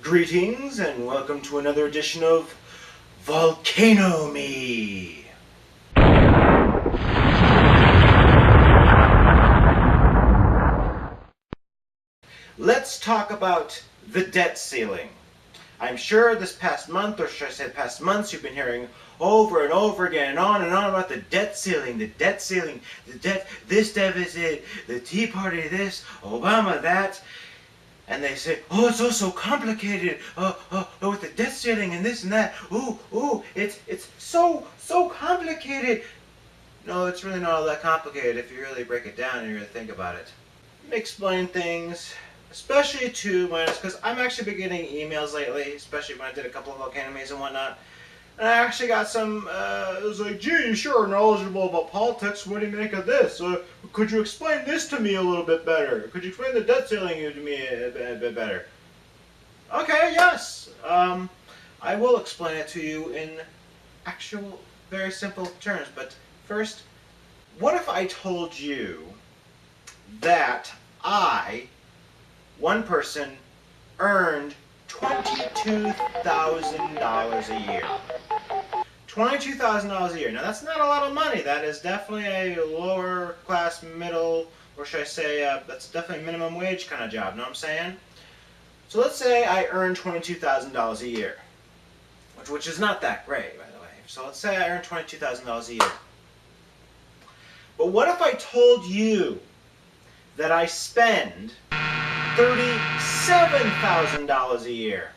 Greetings and welcome to another edition of Volcano Me. Let's talk about the debt ceiling. I'm sure this past month, or should I say past months, you've been hearing over and over again and on about the debt ceiling, the debt, this deficit, the Tea Party this, Obama that. And they say, oh, it's all so complicated, with the debt ceiling and this and that. It's so complicated. No, it's really not all that complicated if you really break it down and you really think about it. Let me explain things, especially to minors, because I'm actually been getting emails lately, especially when I did a couple of Volcano Me's and whatnot. And I actually got some, it was like, gee, you sure are knowledgeable about politics. What do you make of this? Could you explain this to me a little bit better? Could you explain the debt ceiling to me a bit better? Okay, yes. I will explain it to you in actual, very simple terms. But first, what if I told you that I, one person, earned $22,000 a year? $22,000 a year. Now that's not a lot of money. That is definitely a lower class, middle, or should I say, that's definitely a minimum wage kind of job. Know what I'm saying? So let's say I earn $22,000 a year, which is not that great, by the way. So let's say I earn $22,000 a year. But what if I told you that I spend $37,000 a year?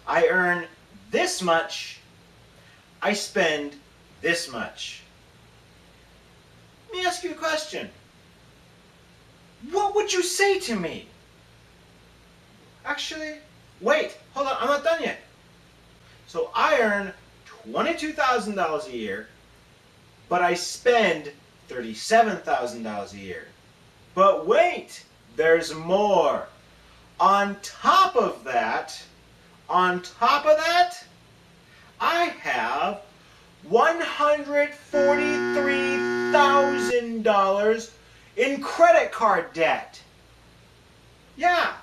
I earn this much, I spend this much. Let me ask you a question. What would you say to me? Actually, wait, hold on, I'm not done yet. So I earn $22,000 a year, but I spend $37,000 a year. But wait, there's more. On top of that, I have $143,000 in credit card debt. Yeah.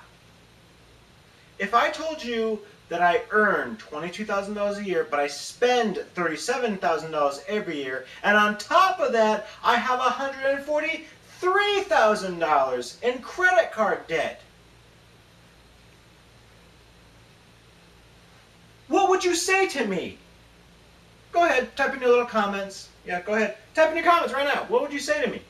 If I told you that I earn $22,000 a year, but I spend $37,000 every year, and on top of that, I have $143,000 in credit card debt, what would you say to me? Go ahead, type in your little comments. Yeah, go ahead. Type in your comments right now. What would you say to me?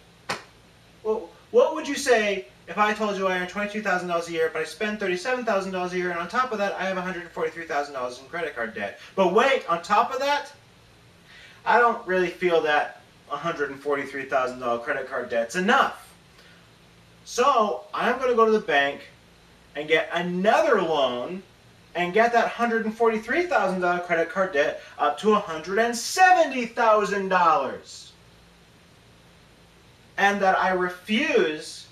Well, what would you say if I told you I earn $22,000 a year, but I spend $37,000 a year, and on top of that, I have $143,000 in credit card debt? But wait, on top of that, I don't really feel that $143,000 credit card debt's enough. So I'm going to go to the bank and get another loan and get that $143,000 credit card debt up to $170,000. And that I refuse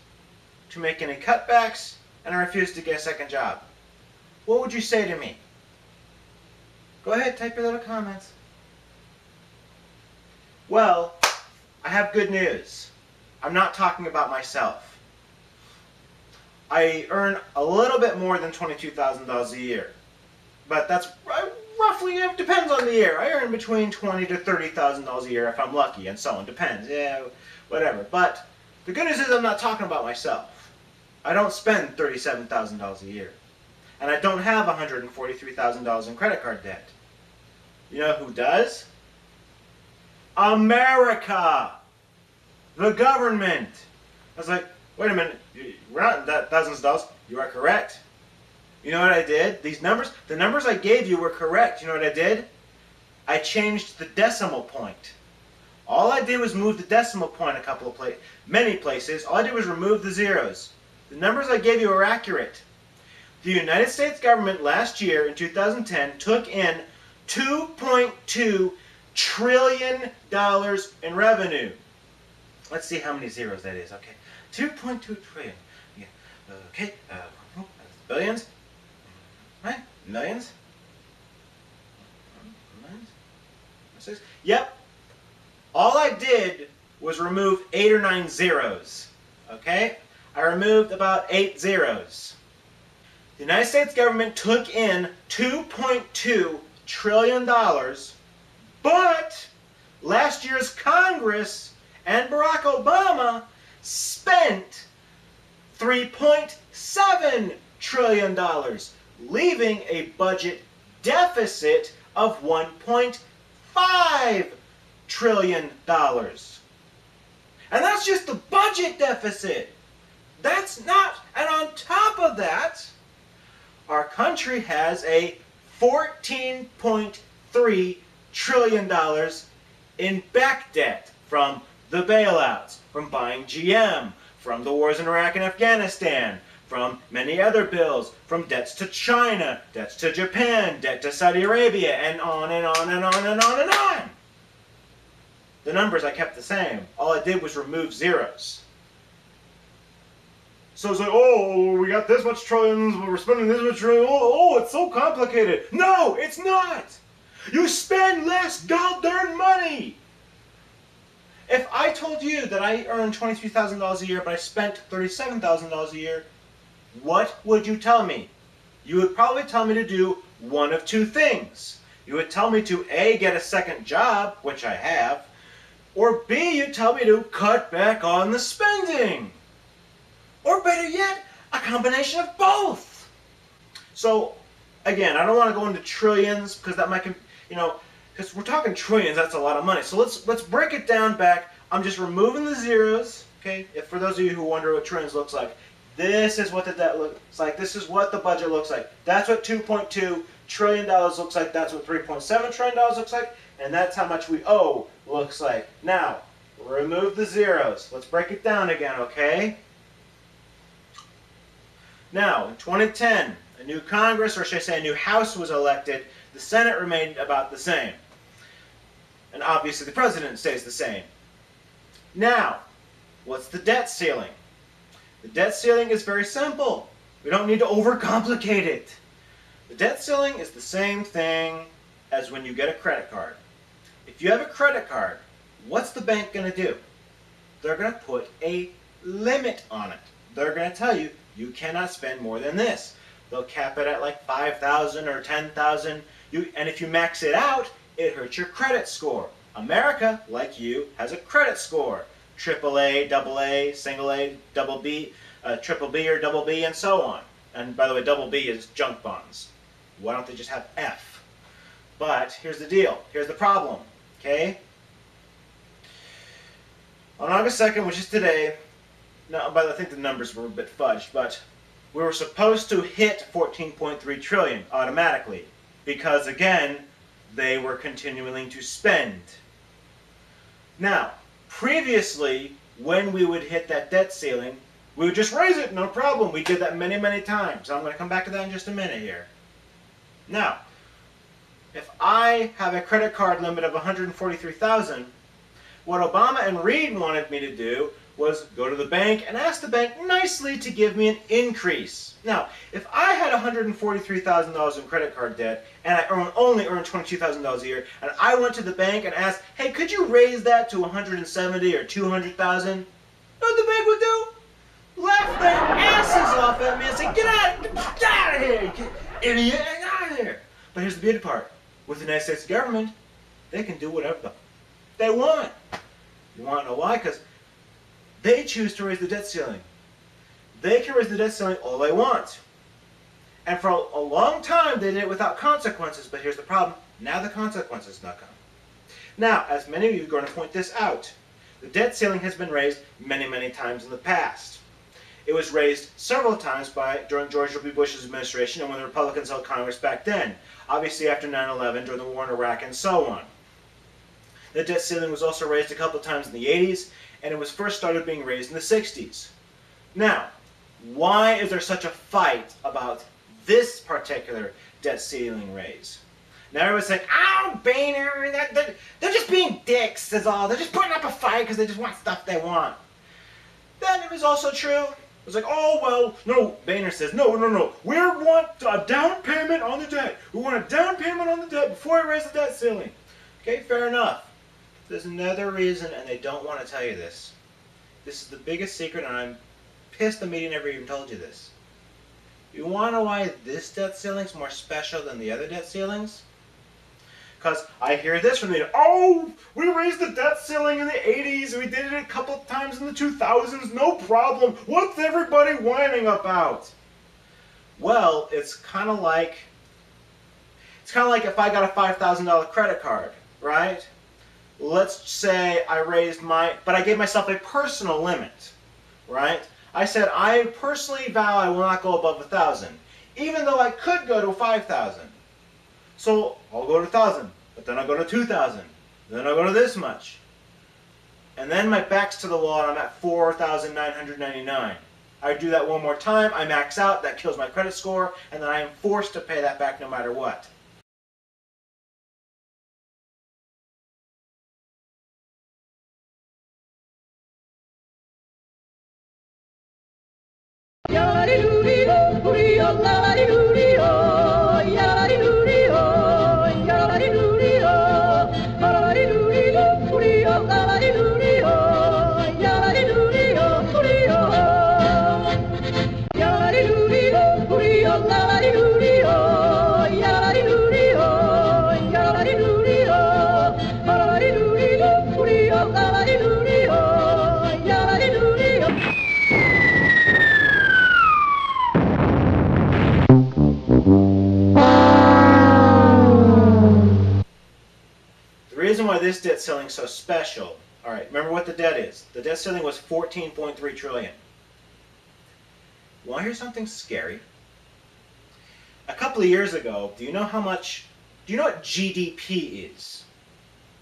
to make any cutbacks, and I refuse to get a second job. What would you say to me? Go ahead, type your little comments. Well, I have good news. I'm not talking about myself. I earn a little bit more than $22,000 a year. But that's roughly, it depends on the year. I earn between $20,000 to $30,000 a year if I'm lucky, and so on. Depends. Yeah, whatever. But the good news is I'm not talking about myself. I don't spend $37,000 a year. And I don't have $143,000 in credit card debt. You know who does? America! The government! I was like, wait a minute, we're not in thousands of dollars. You are correct. You know what I did? The numbers I gave you were correct. You know what I did? I changed the decimal point. All I did was move the decimal point many places. All I did was remove the zeros. The numbers I gave you were accurate. The United States government last year, in 2010, took in $2.2 trillion in revenue. Let's see how many zeros that is. Okay, 2.2 trillion. Yeah. Okay, billions, right? Millions. Millions. Yep. All I did was remove 8 or 9 zeros. Okay, I removed about 8 zeros. The United States government took in $2.2 trillion, but last year's Congress and Barack Obama spent $3.7 trillion, leaving a budget deficit of $1.5 trillion. And that's just the budget deficit. That's not, and on top of that, our country has a $14.3 trillion in back debt from the bailouts, from buying GM, from the wars in Iraq and Afghanistan, from many other bills, from debts to China, debts to Japan, debt to Saudi Arabia, and on and on and on and on and on. The numbers I kept the same. All I did was remove zeros. So it's like, oh, we got this much trillions, we're spending this much trillion, oh, it's so complicated. No, it's not. You spend less goddamn money. If I told you that I earned $23,000 a year, but I spent $37,000 a year, what would you tell me? You would probably tell me to do one of two things. You would tell me to A, get a second job, which I have, or B, you'd tell me to cut back on the spending. Or better yet, a combination of both. So, again, I don't want to go into trillions because that might, because we're talking trillions, that's a lot of money. So let's break it down back. I'm just removing the zeros, okay? If for those of you who wonder what trillions looks like, this is what the debt looks like. This is what the budget looks like. That's what $2.2 trillion looks like. That's what $3.7 trillion looks like. And that's how much we owe looks like. Now, remove the zeros. Let's break it down again, okay? Now, in 2010, a new Congress, or should I say a new House, was elected. The Senate remained about the same. And obviously the President stays the same. Now, what's the debt ceiling? The debt ceiling is very simple. We don't need to overcomplicate it. The debt ceiling is the same thing as when you get a credit card. If you have a credit card, what's the bank going to do? They're going to put a limit on it. They're going to tell you, you cannot spend more than this. They'll cap it at like $5,000 or $10,000. And if you max it out, it hurts your credit score. America, like you, has a credit score. AAA, AA, single A, double B, triple B or double B, and so on. And by the way, double B is junk bonds. Why don't they just have F? But here's the deal. Here's the problem. Okay? On August 2nd, which is today, now, but I think the numbers were a bit fudged, but we were supposed to hit 14.3 trillion automatically because, again, they were continuing to spend. Now, previously, when we would hit that debt ceiling, we would just raise it, no problem. We did that many, many times. I'm going to come back to that in just a minute here. Now, if I have a credit card limit of $143,000, what Obama and Reid wanted me to do was go to the bank and ask the bank nicely to give me an increase. Now, if I had $143,000 in credit card debt and I only earned $22,000 a year, and I went to the bank and asked, hey, could you raise that to $170,000 or $200,000? You know what the bank would do? Laugh their asses off at me and say, get out of here, idiot, get out of here. But here's the beauty part. With the United States government, they can do whatever they want. You want to know why? Because they choose to raise the debt ceiling. They can raise the debt ceiling all they want. And for a long time, they did it without consequences. But here's the problem. Now the consequences now come. Now, as many of you are going to point this out, the debt ceiling has been raised many, many times in the past. It was raised several times during George W. Bush's administration and when the Republicans held Congress back then. Obviously after 9/11, during the war in Iraq, and so on. The debt ceiling was also raised a couple of times in the 80s, and it was first started being raised in the 60s. Now, why is there such a fight about this particular debt ceiling raise? Now everyone's saying, oh, Boehner, they're just being dicks, is all. They're just putting up a fight because they just want stuff they want. Then it was also true. It was like, oh, well, no, Boehner says, no, we want a down payment on the debt. We want a down payment on the debt before we raise the debt ceiling. Okay, fair enough. There's another reason, and they don't want to tell you this. This is the biggest secret, and I'm pissed the media never even told you this. You want to know why this debt ceiling is more special than the other debt ceilings? Because I hear this from the, oh, we raised the debt ceiling in the 80s, we did it a couple of times in the 2000s, no problem. What's everybody whining about? Well, it's kind of like if I got a $5,000 credit card, right? Let's say I raised but I gave myself a personal limit, right? I said, I personally vow I will not go above 1,000, even though I could go to 5,000. So I'll go to 1,000, but then I'll go to 2,000, then I'll go to this much. And then my back's to the wall and I'm at 4,999. I do that one more time, I max out, that kills my credit score, and then I am forced to pay that back no matter what. The reason why this debt ceiling is so special, all right, remember what the debt is. The debt ceiling was $14.3 trillion. Want to hear something scary? A couple of years ago, do you know what GDP is?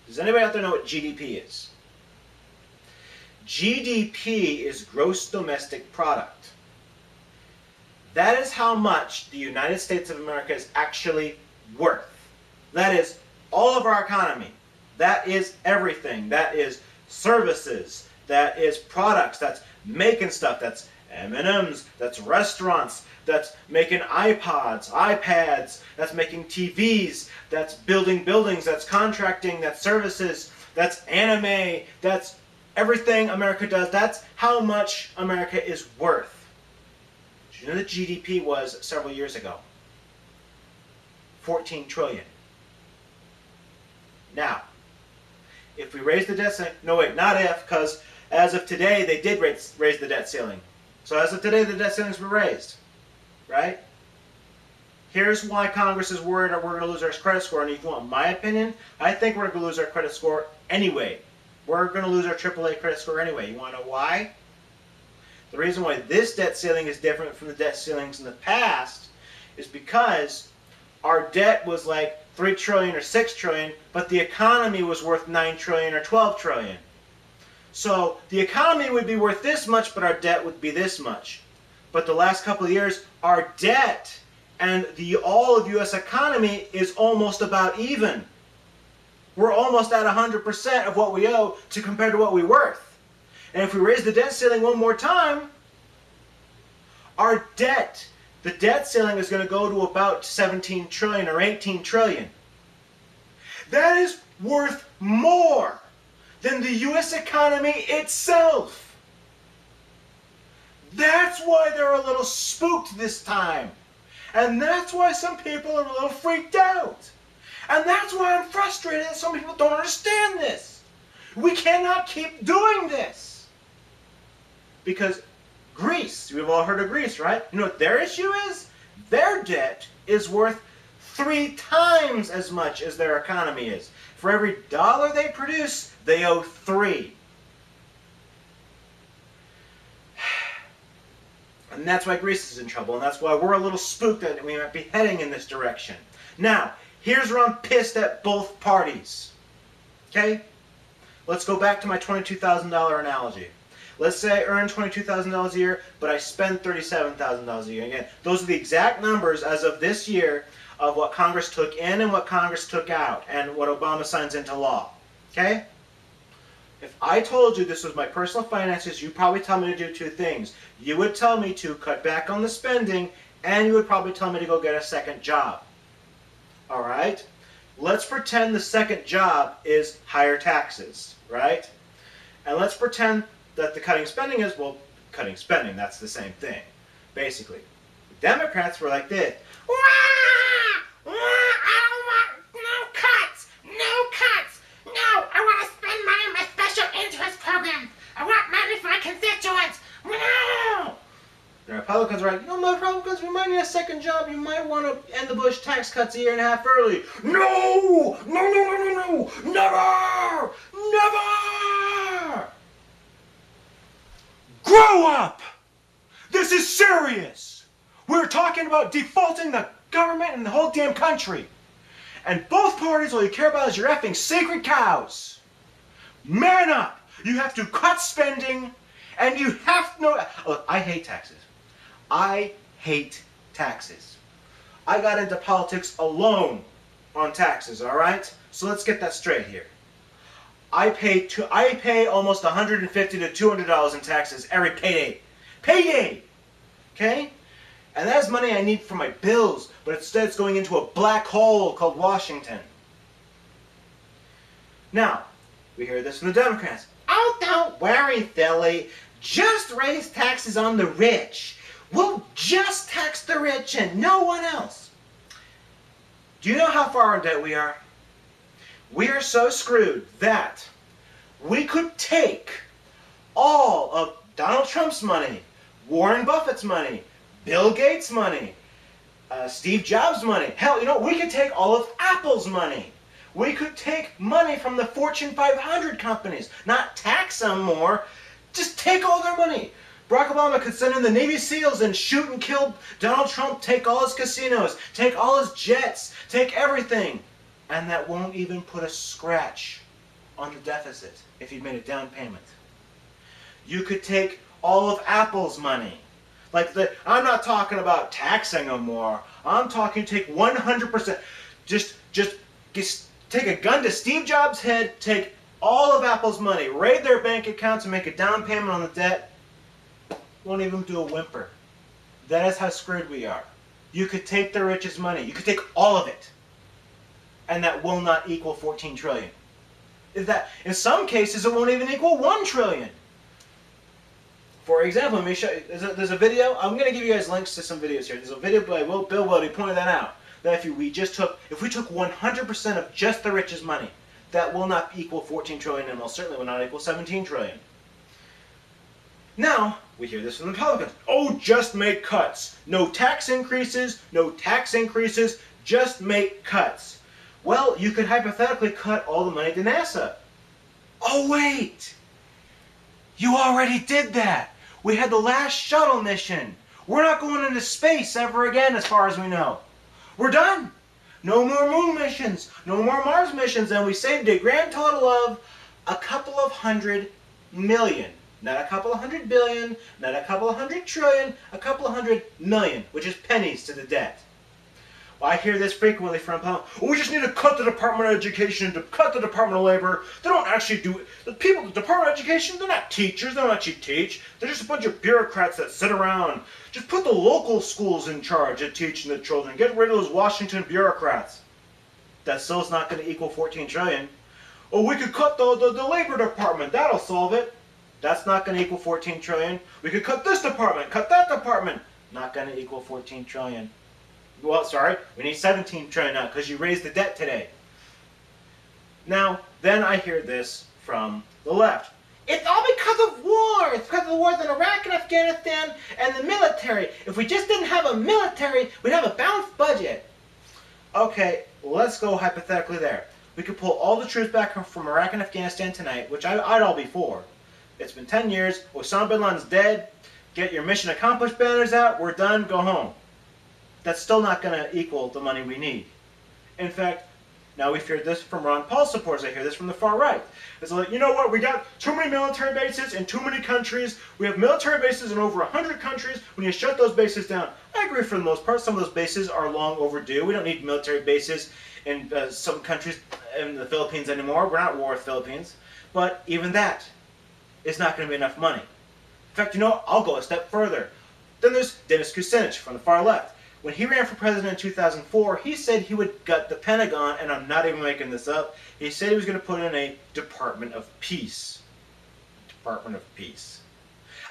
Does anybody out there know what GDP is? GDP is gross domestic product. That is how much the United States of America is actually worth. That is all of our economy. That is everything. That is services. That is products. That's making stuff. That's M&Ms. That's restaurants. That's making iPods, iPads. That's making TVs. That's building buildings. That's contracting. That's services. That's anime. That's everything America does. That's how much America is worth. Did you know the GDP was several years ago? 14 trillion. Now, if we raise the debt ceiling, no wait, not if, because as of today they did raise the debt ceiling. So as of today the debt ceilings were raised, right? Here's why Congress is worried that we're going to lose our credit score, and if you want my opinion, I think we're going to lose our credit score anyway. We're going to lose our AAA credit score anyway. You want to know why? The reason why this debt ceiling is different from the debt ceilings in the past is because our debt was like 3 trillion or 6 trillion, but the economy was worth 9 trillion or 12 trillion. So the economy would be worth this much, but our debt would be this much. But the last couple of years, our debt and all of U.S. economy is almost about even. We're almost at 100% of what we owe compared to what we're worth. And if we raise the debt ceiling one more time, our debt, the debt ceiling is going to go to about 17 trillion or 18 trillion. That is worth more than the U.S. economy itself. That's why they're a little spooked this time. And that's why some people are a little freaked out. And that's why I'm frustrated that some people don't understand this. We cannot keep doing this. Because Greece, we've all heard of Greece, right? You know what their issue is? Their debt is worth 3 times as much as their economy is. For every dollar they produce, they owe 3. And that's why Greece is in trouble, and that's why we're a little spooked that we might be heading in this direction. Now, here's where I'm pissed at both parties. Okay? Let's go back to my $22,000 analogy. Let's say I earn $22,000 a year, but I spend $37,000 a year. Again, those are the exact numbers as of this year of what Congress took in and what Congress took out, and what Obama signs into law. Okay? If I told you this was my personal finances, you'd probably tell me to do 2 things. You would tell me to cut back on the spending, and you would probably tell me to go get a second job. Alright? Let's pretend the second job is higher taxes, right? And let's pretend that the cutting spending is, well, cutting spending, that's the same thing, basically. Democrats were like this. Wah! Wah! I don't want no cuts! No cuts! No! I want to spend money on my special interest program! I want money for my constituents! No! The Republicans were like, my Republicans, we might need a second job. You might want to end the Bush tax cuts a year and a half early. No! No, no, no, no, no! Never! Never! Grow up! This is serious! We're talking about defaulting the government and the whole damn country. And both parties, all you care about is your effing sacred cows. Man up! You have to cut spending, and you have to know... Look, I hate taxes. I hate taxes. I got into politics alone on taxes, all right? So let's get that straight here. I pay almost $150 to $200 in taxes every payday. Payday! Okay? And that's money I need for my bills, but instead it's going into a black hole called Washington. Now, we hear this from the Democrats. Oh, don't worry, Philly. Just raise taxes on the rich. We'll just tax the rich and no one else. Do you know how far in debt we are? We are so screwed that we could take all of Donald Trump's money, Warren Buffett's money, Bill Gates' money, Steve Jobs' money. Hell, we could take all of Apple's money. We could take money from the Fortune 500 companies, not tax them more, just take all their money. Barack Obama could send in the Navy SEALs and shoot and kill Donald Trump, take all his casinos, take all his jets, take everything. And that won't even put a scratch on the deficit if you've made a down payment. You could take all of Apple's money. I'm not talking about taxing them more. I'm talking take 100%. Just take a gun to Steve Jobs' head, take all of Apple's money, raid their bank accounts and make a down payment on the debt. Won't even do a whimper. That is how screwed we are. You could take the richest money. You could take all of it. And that will not equal 14 trillion. In some cases, it won't even equal 1 trillion. For example, let me show you. There's a video. I'm going to give you guys links to some videos here. There's a video by Bill Wilde. He pointed that out. That if we took 100% of just the richest money, that will not equal 14 trillion and most certainly will not equal 17 trillion. Now, we hear this from the Republicans. Oh, just make cuts. No tax increases, just make cuts. Well, you could hypothetically cut all the money to NASA. Oh, wait! You already did that! We had the last shuttle mission. We're not going into space ever again as far as we know. We're done! No more moon missions, no more Mars missions, and we saved a grand total of a couple of $100 million. Not a couple of $100 billion, not a couple of $100 trillion, a couple of $100 million, which is pennies to the debt. Well, I hear this frequently from we just need to cut the Department of Education, to cut the Department of Labor. They don't actually do it. The Department of Education, they're not teachers, they don't actually teach. They're just a bunch of bureaucrats that sit around. Just put the local schools in charge of teaching the children. Get rid of those Washington bureaucrats. That still is not going to equal 14 trillion. Oh, we could cut the Labor Department. That'll solve it. That's not going to equal 14 trillion. We could cut this department, cut that department. Not going to equal 14 trillion. Well, sorry, we need 17 trillion now because you raised the debt today. Now, then I hear this from the left. It's all because of war. It's because of the wars in Iraq and Afghanistan and the military. If we just didn't have a military, we'd have a balanced budget. Okay, let's go hypothetically there. We could pull all the troops back from Iraq and Afghanistan tonight, which I'd all be for. It's been 10 years. Osama bin Laden's dead. Get your mission accomplished banners out. We're done. Go home. That's still not going to equal the money we need. In fact, now we've heard this from Ron Paul supporters. I hear this from the far right. It's like, you know what? We got too many military bases in too many countries. We have military bases in over 100 countries. We need to shut those bases down. I agree for the most part. Some of those bases are long overdue. We don't need military bases in some countries in the Philippines anymore. We're not at war with the Philippines. But even that is not going to be enough money. In fact, I'll go a step further. Then there's Dennis Kucinich from the far left. When he ran for president in 2004, he said he would gut the Pentagon, and I'm not even making this up. He said he was going to put in a Department of Peace. Department of Peace.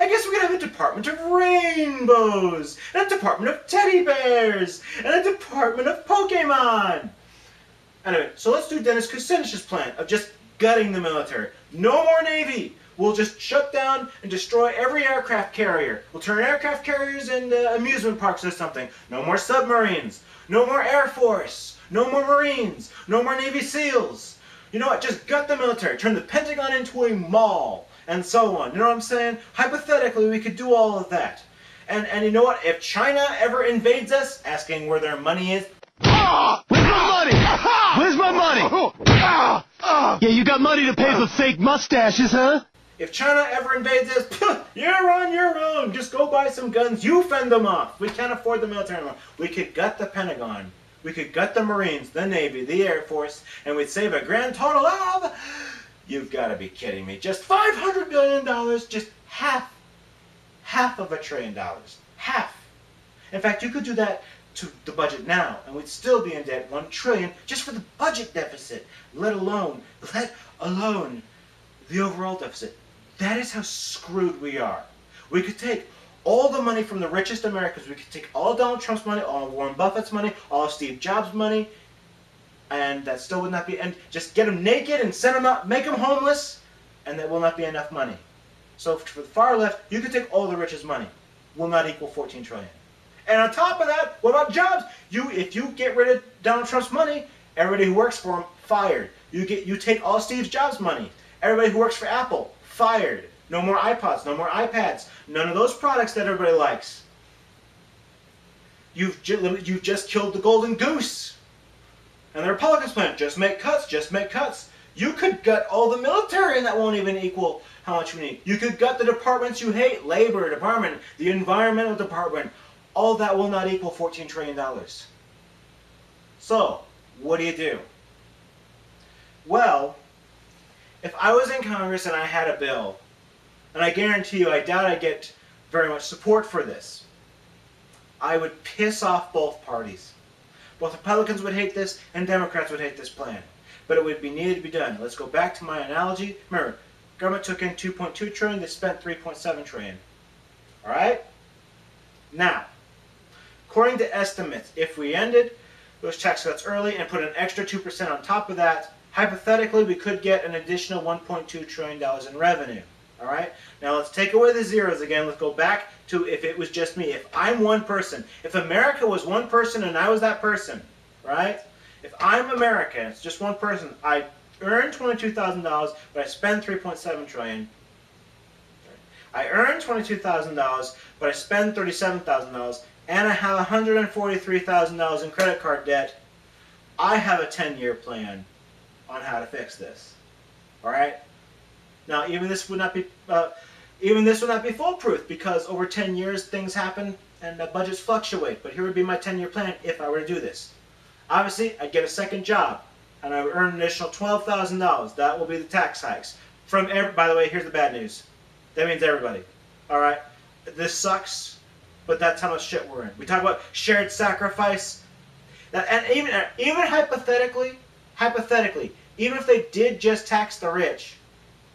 I guess we could have a department of rainbows, and a department of teddy bears, and a department of Pokemon. Anyway, so let's do Dennis Kucinich's plan of just gutting the military. No more Navy. We'll just shut down and destroy every aircraft carrier. We'll turn aircraft carriers into amusement parks or something. No more submarines. No more Air Force. No more Marines. No more Navy SEALs. You know what? Just gut the military. Turn the Pentagon into a mall. And so on. You know what I'm saying? Hypothetically, we could do all of that. And you know what? If China ever invades us, asking where their money is. Where's my money? Where's my money? Yeah, you got money to pay for fake mustaches, huh? If China ever invades us, you're on your own. Just go buy some guns. You fend them off. We can't afford the military anymore. We could gut the Pentagon. We could gut the Marines, the Navy, the Air Force, and we'd save a grand total of... You've got to be kidding me. Just $500 billion, just half of $1 trillion. Half. In fact, you could do that to the budget now, and we'd still be in debt $1 trillion just for the budget deficit, let alone the overall deficit. That is how screwed we are. We could take all the money from the richest Americans. We could take all Donald Trump's money, all Warren Buffett's money, all Steve Jobs' money, and that still would not be, and just get them naked and send them out, make them homeless, and that will not be enough money. So for the far left, you could take all the richest money. Will not equal 14 trillion. And on top of that, what about jobs? If you get rid of Donald Trump's money, everybody who works for him, fired. You take all Steve Jobs' money. Everybody who works for Apple, fired. No more iPods, no more iPads. None of those products that everybody likes. You've just killed the golden goose. And the Republicans plan, just make cuts, just make cuts. You could gut all the military and that won't even equal how much we need. You could gut the departments you hate, Labor Department, the Environmental Department. All that will not equal $14 trillion. So, what do? Well, if I was in Congress and I had a bill, and I guarantee you, I doubt I'd get very much support for this, I would piss off both parties. Both Republicans would hate this, and Democrats would hate this plan. But it would be needed to be done. Let's go back to my analogy. Remember, government took in $2.2 trillion, they spent $3.7 trillion. Alright? Now, according to estimates, if we ended those tax cuts early and put an extra 2% on top of that, hypothetically we could get an additional $1.2 trillion in revenue. Alright? Now let's take away the zeros again. Let's go back to if it was just me. If I'm one person, if America was one person and I was that person, right? If I'm America and it's just one person, I earn $22,000, but I spend $3.7 trillion. I earn $22,000, but I spend $37,000, and I have $143,000 in credit card debt. I have a 10-year plan on how to fix this. All right. Now, even this would not be foolproof because over 10 years things happen and budgets fluctuate. But here would be my 10-year plan if I were to do this. Obviously, I'd get a second job, and I would earn an additional $12,000. That will be the tax hikes. By the way, here's the bad news. That means everybody. All right. This sucks, but that's how much shit we're in. We talk about shared sacrifice. And even hypothetically, even if they did just tax the rich,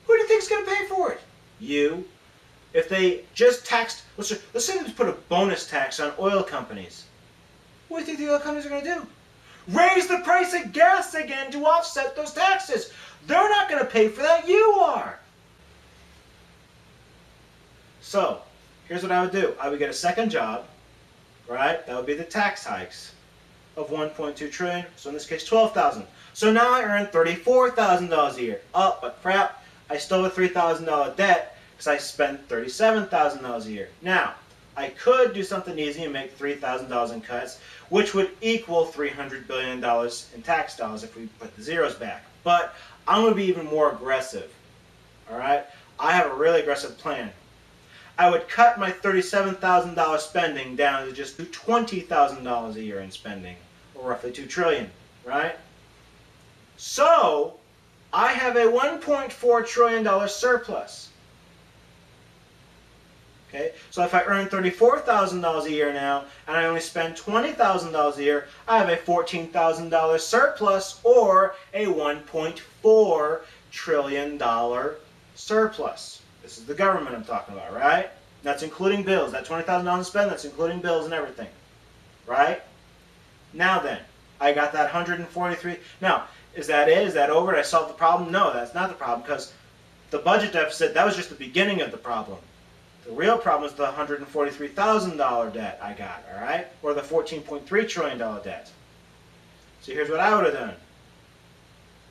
who do you think is going to pay for it? You. If they just taxed, let's say they put a bonus tax on oil companies. What do you think the oil companies are going to do? Raise the price of gas again to offset those taxes. They're not going to pay for that. You are. So, here's what I would do. I would get a second job, right? That would be the tax hikes of $1.2 trillion. So in this case, $12,000. So now I earn $34,000 a year. Oh, but crap, I still have a $3,000 debt because I spent $37,000 a year. Now, I could do something easy and make $3,000 in cuts, which would equal $300 billion in tax dollars if we put the zeros back. But I'm going to be even more aggressive. All right? I have a really aggressive plan. I would cut my $37,000 spending down to just $20,000 a year in spending, or roughly $2 trillion, right? So, I have a $1.4 trillion surplus. Okay, so if I earn $34,000 a year now, and I only spend $20,000 a year, I have a $14,000 surplus, or a $1.4 trillion surplus. This is the government I'm talking about, right? That's including bills. That $20,000 to spend, that's including bills and everything. Right? Now then, I got that 143. Now, is that it? Is that over? Did I solve the problem? No, that's not the problem, because the budget deficit, that was just the beginning of the problem. The real problem is the $143,000 debt I got, all right? Or the $14.3 trillion debt. So here's what I would have done.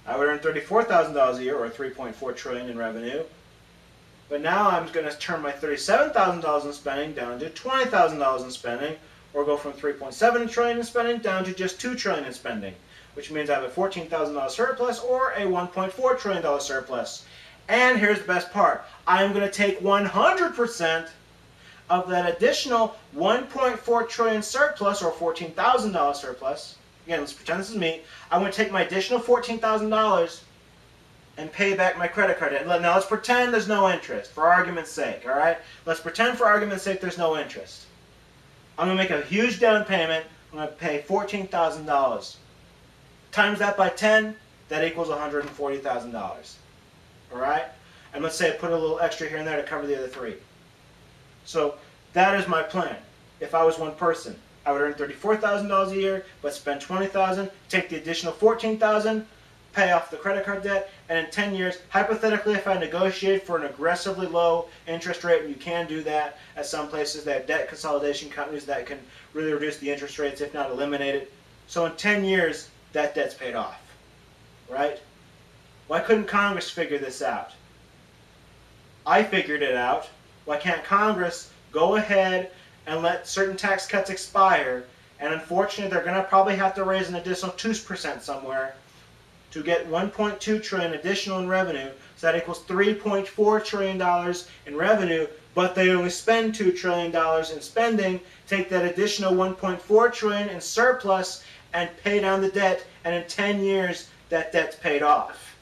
I would earn $34,000 a year, or $3.4 trillion in revenue. But now I'm going to turn my $37,000 in spending down to $20,000 in spending, or go from $3.7 trillion in spending down to just $2 trillion in spending, which means I have a $14,000 surplus or a $1.4 trillion surplus. And here's the best part. I'm going to take 100% of that additional $1.4 trillion surplus, or $14,000 surplus. Again, let's pretend this is me. I'm going to take my additional $14,000 and pay back my credit card debt. Now let's pretend there's no interest, for argument's sake, all right? Let's pretend for argument's sake there's no interest. I'm going to make a huge down payment. I'm going to pay $14,000. Times that by 10, that equals $140,000. All right? And let's say I put a little extra here and there to cover the other three. So that is my plan. If I was one person, I would earn $34,000 a year, but spend $20,000, take the additional $14,000, pay off the credit card debt, and in 10 years, hypothetically, if I negotiate for an aggressively low interest rate, and you can do that at some places, they have debt consolidation companies that can really reduce the interest rates, if not eliminate it. So in 10 years, that debt's paid off, right? Why couldn't Congress figure this out? I figured it out. Why can't Congress go ahead and let certain tax cuts expire, and unfortunately, they're going to probably have to raise an additional 2% somewhere to get $1.2 trillion additional in revenue, so that equals $3.4 trillion in revenue, but they only spend $2 trillion in spending, take that additional $1.4 trillion in surplus and pay down the debt, and in 10 years that debt's paid off.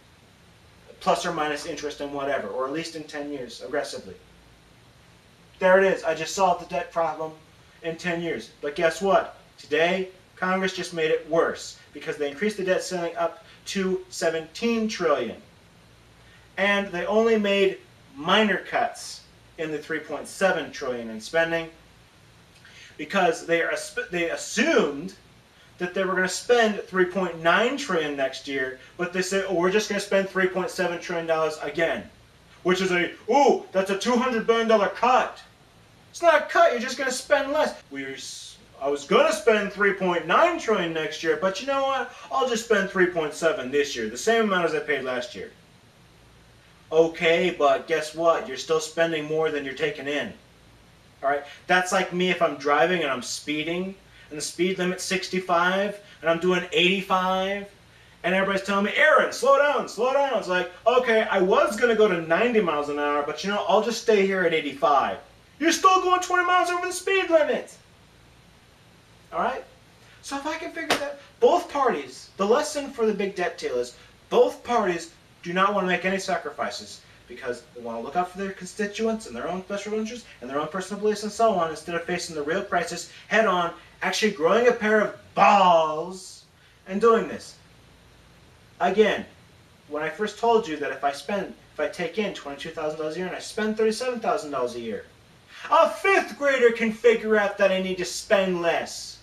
Plus or minus interest and whatever, or at least in 10 years, aggressively. There it is. I just solved the debt problem in 10 years. But guess what? Today, Congress just made it worse, because they increased the debt ceiling up to $17 trillion. And they only made minor cuts in the $3.7 trillion in spending, because they assumed that they were going to spend $3.9 trillion next year, but they said, oh, we're just going to spend $3.7 trillion again, which is that's a $200 billion cut. It's not a cut, you're just going to spend less. I was going to spend $3.9 trillion next year, but you know what? I'll just spend $3.7 this year, the same amount as I paid last year. Okay, but guess what? You're still spending more than you're taking in. All right? That's like me if I'm driving and I'm speeding, and the speed limit's 65, and I'm doing 85, and everybody's telling me, Aaron, slow down, slow down. It's like, okay, I was going to go to 90 miles an hour, but you know, I'll just stay here at 85. You're still going 20 miles over the speed limit. All right? So if I can figure that, both parties, the lesson for the big debt deal is both parties do not want to make any sacrifices, because they want to look out for their constituents and their own special interests and their own personal beliefs and so on, instead of facing the real crisis head on, actually growing a pair of balls and doing this. Again, when I first told you that if I take in $22,000 a year and I spend $37,000 a year, a fifth grader can figure out that I need to spend less.